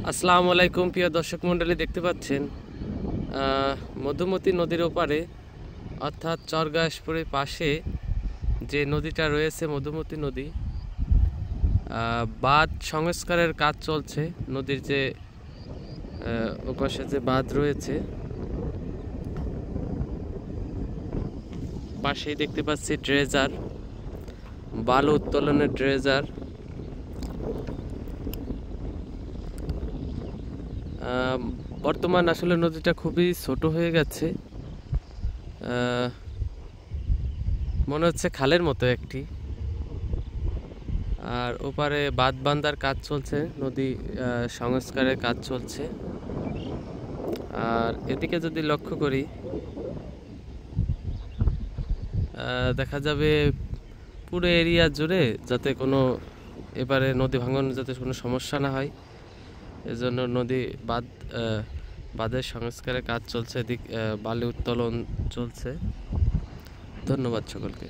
আসসালামু আলাইকুম প্রিয় দর্শক মণ্ডলী, দেখতে পাচ্ছেন মধুমতি নদীর ওপারে অর্থাৎ চরগাছপুরের পাশে যে নদীটা রয়েছে মধুমতি নদী, বাঁধ সংস্কারের কাজ চলছে। নদীর যে ওপাশে যে বাঁধ রয়েছে পাশেই দেখতে পাচ্ছি ড্রেজার, বালু উত্তোলনের ড্রেজার। বর্তমান আসলে নদীটা খুবই ছোট হয়ে গেছে, মনে হচ্ছে খালের মতো একটি। আর ওপারে বাঁধ বান্ধার কাজ চলছে, নদী সংস্কারের কাজ চলছে। আর এদিকে যদি লক্ষ্য করি দেখা যাবে পুরো এরিয়া জুড়ে যাতে কোনো এবারে নদী ভাঙন যাতে কোনো সমস্যা না হয়, এজন্য নদী বাঁধের সংস্কারের কাজ চলছে, এদিক বালি উত্তোলন চলছে। ধন্যবাদ সকলকে।